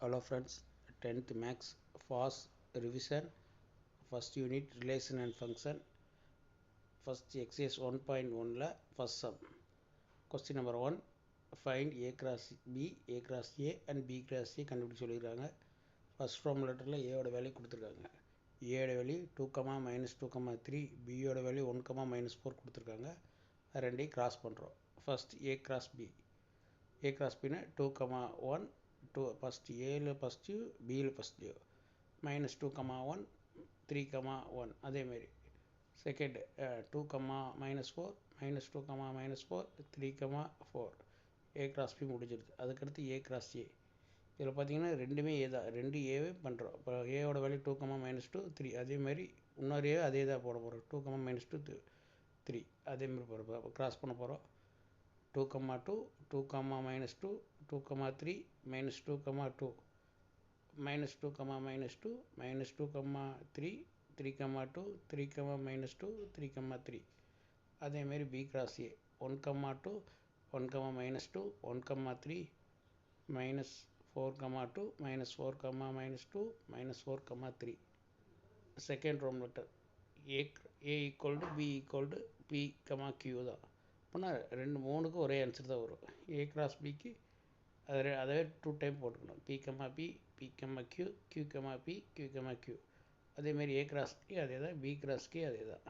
Hello friends, 10th Max fast revision, first unit relation and function, first exercise 1.1 la first sum. Question number 1, find A cross B, A cross A and B cross A கண்டுபிடிச்சு சொல்லியிருக்காங்க. First form லெட்டரில் ஏயோட value கொடுத்துருக்காங்க. ஏயோட value 2, -2, 3, பியோட value 1, -4 கொடுத்துருக்காங்க. அது ரெண்டையும் cross பண்ணுறோம். First A cross B. A cross பின்னா 2, 1 2 ஃபஸ்ட்டு ஏல ஃபஸ்ட்டு பியில் ஃபஸ்ட்டு -2, 1 3, 1 அதேமாரி செகண்ட் 2, -4 -2, -4 3, 4 ஏ கிராஸ் பி முடிஞ்சிருது. அதுக்கடுத்து ஏ கிராஸ் ஏ. இதில் பார்த்தீங்கன்னா ரெண்டுமே ஏ தான், ரெண்டு ஏவே பண்ணுறோம். இப்போ ஏவோட வேல்யூ 2, -2 3 அதேமாதிரி இன்னொரு ஏ அதே தான் போட போகிறோம். 2, -2 3 அதேமாதிரி போகிறோம். கிராஸ் பண்ண போகிறோம். 2, 2 2, -2 2, 3 -2, 2 -2, -2, -2, -3 2, 3, -2 3, அதேமாரி பி கிராஸ் ஏ 1, 2 1, -2 1, 3 -4, 2 -4, -2 -4, 3 செகண்ட் ரோம் letter A equal to B equal to B, Q தான். அப்படின்னா ரெண்டு மூணுக்கும் ஒரே ஆன்சர் தான் வரும். ஏ கிராஸ் பிக்கு அதே 2 டைம் போட்டுக்கணும். B, B, Q, Q, B, Q. அதேமாரி ஏ கிராஸ் கே அதே தான், பி கிராஸ் கே அதே தான்.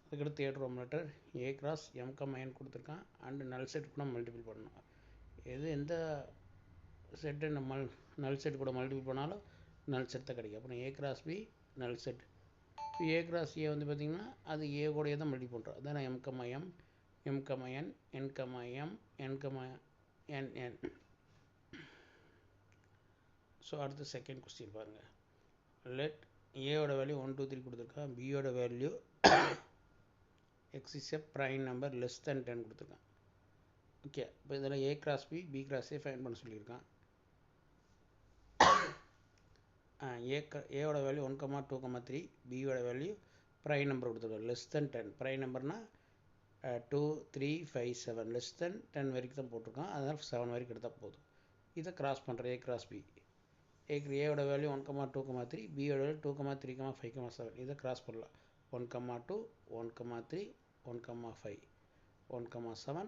அதுக்கடுத்து third row letter A cross M, N கொடுத்துருக்கான். அண்டு நல் செட் கூட மல்டிபிள் பண்ணணும். எந்த செட்டு நம்ம நல் செட் கூட மல்டிபிள் பண்ணாலும் நல் செட் தான் கிடைக்கும். அப்புறம் A cross B null set. A cross A வந்து பார்த்திங்கன்னா அது ஏ கூடயே தான் மல்டிபிள் பண்ணுறோம். அதான் எம், என், என். ஸோ அடுத்து செகண்ட் கொஸ்டின் பாருங்கள். லெட் ஏயோட வேல்யூ 1, 2, 3 கொடுத்துருக்கான். பியோட value X is a prime number less than 10 கொடுத்துருக்கான். ஓகே, இப்போ இதில் A cross B, B cross A find பண்ண சொல்லியிருக்கான். ஏயோட வேல்யூ 1, 2, 3, பியோட வேல்யூ ப்ரைம் நம்பர் கொடுத்துருக்கான் less than 10. Prime நம்பர்னால் 2, 3, 5, 7 less than 10 வரைக்கும் தான் போட்டிருக்கான். அதனால் 7 வரைக்கும் எடுத்தால் போதும். இதை கிராஸ் பண்ணுறேன். A cross B. ஏயோட வேல்யூ 1, 2, 3, பியோட வேல்யூ 2, 3, 5, 7 இதை கிராஸ் பண்ணலாம். 1, 2 1, 3 1, 5 1, 7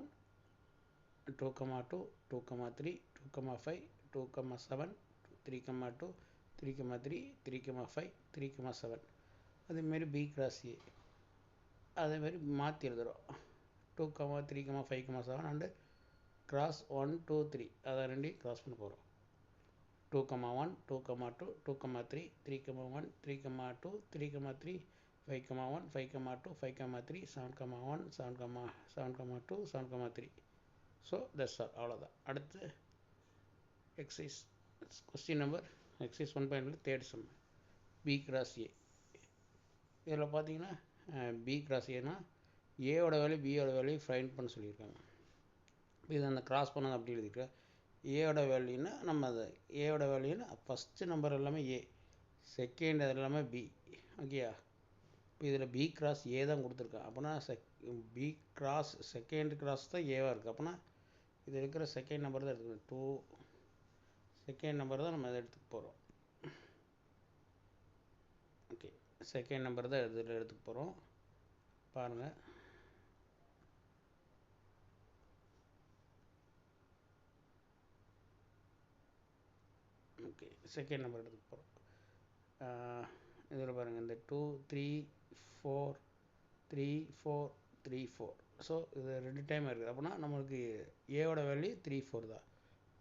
2, 2 2, 3 2, 5 2, 7 3, 2 3, 3 5 3, 7 அதேமாரி பி கிராஸ் ஏ அதேமாரி மாற்றி எழுதுகிறோம். 2, 3, 5, 7 அண்டு கிராஸ் 1, 2, 3 அதை ரெண்டையும் கிராஸ் பண்ண போகிறோம். 2, 1 2, 2 2, 3 3, 1 3, 2 3, 3 5, 1 5, 2 5, 3 7, 1 7, 2 7, 3 ஸோ தட்ஸ் ஆல். அவ்வளோதான். அடுத்து exercise question number exercise 1.1 third sum B cross A. இதில் பார்த்தீங்கன்னா பி கிராஸ் ஏன்னா ஏவோட வேல்யூ பியோட வேல்யூ ஃபைண்ட் பண்ண சொல்லியிருக்காங்க. இது அந்த கிராஸ் பண்ணது அப்படி எழுதிக்கிறேன். ஏவோட வேல்யூன்னா நம்ம அதை ஏவோட வேல்யூன்னா ஃபஸ்ட்டு நம்பர் எல்லாமே ஏ, செகண்ட் அது எல்லாமே பி. ஓகேயா? இப்போ இதில் பி கிராஸ் ஏ தான் கொடுத்துருக்கேன். அப்போனா பி கிராஸ் செகண்ட் கிராஸ் தான் ஏவாக இருக்குது. அப்போனா இது இருக்கிற செகண்ட் நம்பர் தான் எடுத்துக்கணும். 2 செகண்ட் நம்பர் தான் நம்ம அதை எடுத்துக்க போகிறோம். ஓகே, செகண்ட் நம்பர் தான் இதில் எடுத்துக்க போகிறோம். பாருங்கள். ஓகே, செகண்ட் நம்பர் எடுத்துக்க போகிறோம். இதில் பாருங்கள், இந்த 2 3 4 3 4 3 4 ஸோ இது 2 டைம் இருக்குது. அப்படின்னா நம்மளுக்கு ஏவோட வேல்யூ 3 4 தான்.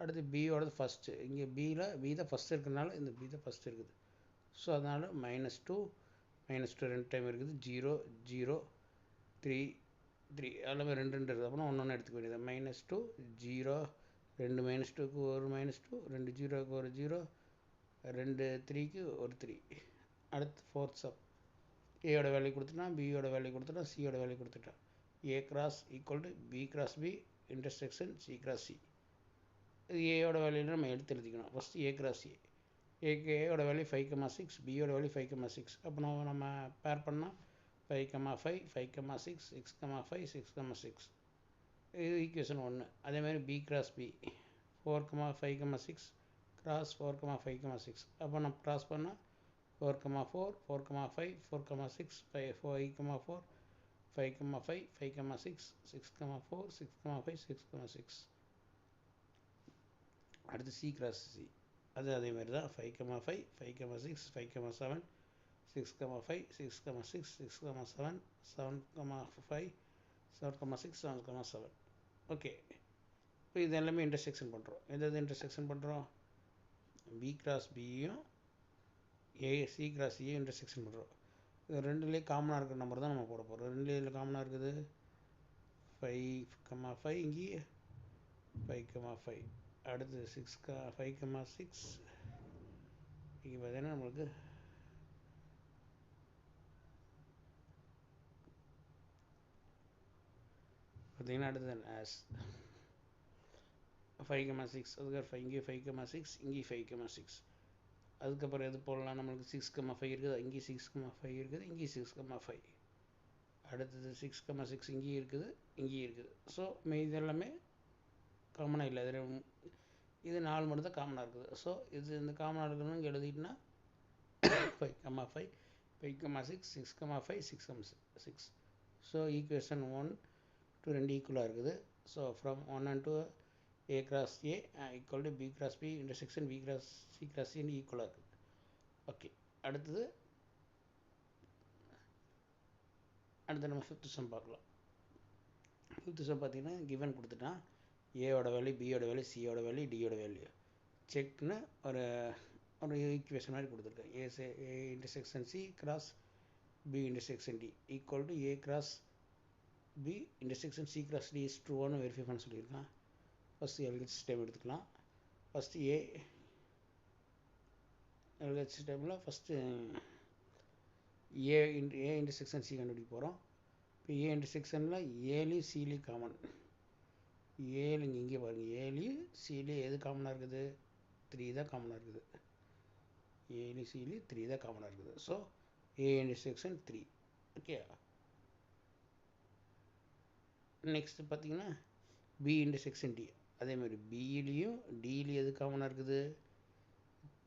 அடுத்து பியோடது ஃபஸ்ட்டு. இங்கே பி தான் ஃபஸ்ட்டு இருக்கிறதுனால இந்த பி தான் ஃபஸ்ட்டு இருக்குது. ஸோ அதனால் -2 -2 2 டைம் இருக்குது. 0 0 3 3 எல்லாமே 2 2 இருக்குது. அப்படின்னா ஒன்று எடுத்துக்க வேண்டியது. -2 0 2 -2க்கு ஒரு -2 2 0க்கு ஒரு 0 2 3க்கு ஒரு 3. அடுத்து ஃபோர்த் சம். ஏயோட வேல்யூ கொடுத்துட்டான், பியோட வேல்யூ கொடுத்துட்டான், சியோட வேல்யூ கொடுத்துட்டான். A cross equal to B cross B intersection C cross C. இது ஏயோட வேல்யூ நம்ம எடுத்து எழுதிக்கணும். First A cross A. ஏயோட வேல்யூ 5, 6 பியோட வேல்யூ 5, 6. அப்போ நம்ம பேர் பண்ணால் 5, 5 5, 6 6, 5 6, 6 இது ஈக்குவேஷன் 1. அதேமாதிரி பி கிராஸ் பி 4, 5, 6 கிராஸ் 4,5,6. அப்போ நம்ம கிராஸ் பண்ணால் 4,4 4,5 4,6 5,4 5,5 5,6 6,4 6,5 6,6. அடுத்து சி கிராஸ் சி, அது அதே மாதிரி தான் 5,5 5,6 5,7 6,5 6,6 6,7 7,5 7,6 7,7. ஓகே, இப்போ இது எல்லாமே இன்டர்செக்ஷன் பண்ணுறோம். எதாவது இன்டர்செக்ஷன் பண்ணுறோம்? பி கிராஸ் பியும் சி கிராஸ் சியும் இன்டர்செக்ஷன் பண்ணுறோம். இது ரெண்டுலேயே காமனாக இருக்கிற நம்பர் தான் நம்ம போட போகிறோம். ரெண்டுலேயும் காமனாக இருக்குது 5,5, இங்கே 5,5. அடுத்து 5,6 இங்கே பார்த்தீங்கன்னா நம்மளுக்கு பார்த்தீங்கன்னா அடுத்து 5,6, அதுக்கப்புறம் இங்கே 5,6 இங்கே 5,6. அதுக்கப்புறம் எது போடலாம்? நம்மளுக்கு 6,5 இருக்குது, இங்கே 6,5 இருக்குது, இங்கே 6,5. அடுத்தது 6,6 இங்கேயும் இருக்குது, இங்கேயும் இருக்குது. ஸோ இது எல்லாமே காமனாக இல்லை. இது 4 மட்டும் தான் காமனாக இருக்குது. ஸோ இது இந்த காமனாக இருக்கணும்னு இங்கே எழுதிட்டுனா 5,5 5,6 6,5 6,6. ஸோ ஈக்குவேஷன் 1 to 2 ஈக்குவலாக இருக்குது. So from 1 and 2 A cross A equal to B cross B intersection B cross C cross C ஈக்குவலாக இருக்குது. ஓகே, அடுத்து நம்ம ஃபிஃப்த் சம் பார்க்கலாம். ஃபிஃப்த் சம் பார்த்தீங்கன்னா கிவன் கொடுத்துட்டான். ஏவோட வேல்யூ, பியோட வேல்யூ, சியோட வேல்யூ, டியோட வேல்யூ செக்னு ஒரு ஈக்குவேஷன் மாதிரி கொடுத்துருக்கேன். A intersection C cross B intersection D equal to A cross B intersection C cross D is ட்ரூன்னு வெரிஃபை பண்ண சொல்லியிருக்கான். ஃபஸ்ட்டு எல்ஹெச் ஸ்டெப் எடுத்துக்கலாம். ஃபஸ்ட்டு எல்ஹெச் ஸ்டெப்பில் ஃபஸ்ட்டு ஏ இன்டர்செக்ஷன் சி கண்டுபிடிக்க போகிறோம். இப்போ ஏ இன்டர்செக்ஷனில் ஏலையும் சிலையும் காமன். ஏழு இங்கே பாருங்கள், ஏலையும் சிலையும் எது காமனாக இருக்குது? 3 தான் காமனாக இருக்குது. ஏலையும் சிலையும் 3 தான் காமனாக இருக்குது. So A intersection 3. Okay, next பார்த்தீங்கன்னா பி இன்டர்செக்ஷன் டி. அதேமாதிரி பியிலையும் டிலையும் எது காமனாக இருக்குது?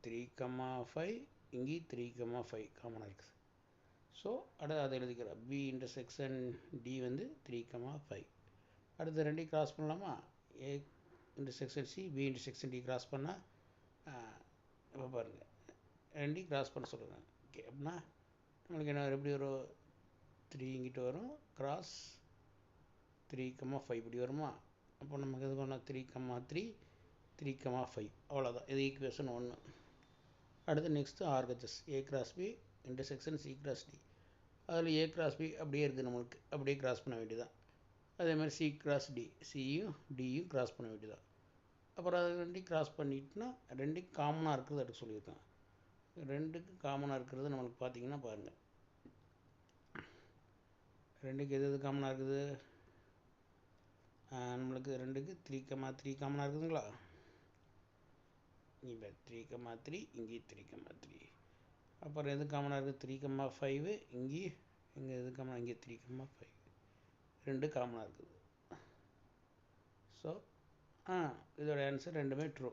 3,5 இங்கே 3,5 காமனாக இருக்குது. ஸோ அதை எழுதிக்கிறோம். பி இன்டர்செக்ஷன் டி வந்து 3,5. அடுத்து ரெண்டையும் கிராஸ் பண்ணலாமா? A intersection C B intersection D cross பண்ணால் இப்போ பாருங்கள், ரெண்டையும் கிராஸ் பண்ண சொல்லுங்கள். ஓகே, அப்படின்னா நம்மளுக்கு என்ன எப்படி வரும்? 3 இங்கிட்டு வரும், கிராஸ் 3,5 இப்படி வருமா? அப்போ நமக்கு எது பண்ணால் 3,3 3,5 அவ்வளோதான். இது ஈக்குவேஷன் 1. அடுத்து next RHS A cross B intersection C cross D. அதில் ஏ கிராஸ் பி அப்படியே இருக்குது, நம்மளுக்கு அப்படியே கிராஸ் பண்ண வேண்டியதான். அதேமாதிரி சி கிராஸ் டி, சியும் டியும் கிராஸ் பண்ண வேண்டியதான். அப்புறம் அது ரெண்டையும் கிராஸ் பண்ணிட்டுனா ரெண்டையும் காமனாக இருக்கிறது எடுக்க சொல்லியிருக்கான். ரெண்டுக்கு காமனாக இருக்கிறது நம்மளுக்கு பார்த்தீங்கன்னா பாருங்கள், ரெண்டுக்கு எது காமனாக இருக்குது? நம்மளுக்கு ரெண்டுக்கு 3,3 காமனாக இருக்குதுங்களா? இங்கே 3,3 இங்கே 3,3. அப்புறம் எது காமனாக இருக்குது? 3,5 இங்கே எது காமனாக? இங்கே 3,5 ரெண்டு காமனாக இருக்குது. ஸோ இதோட ஆன்சர் ரெண்டுமே ட்ரூ.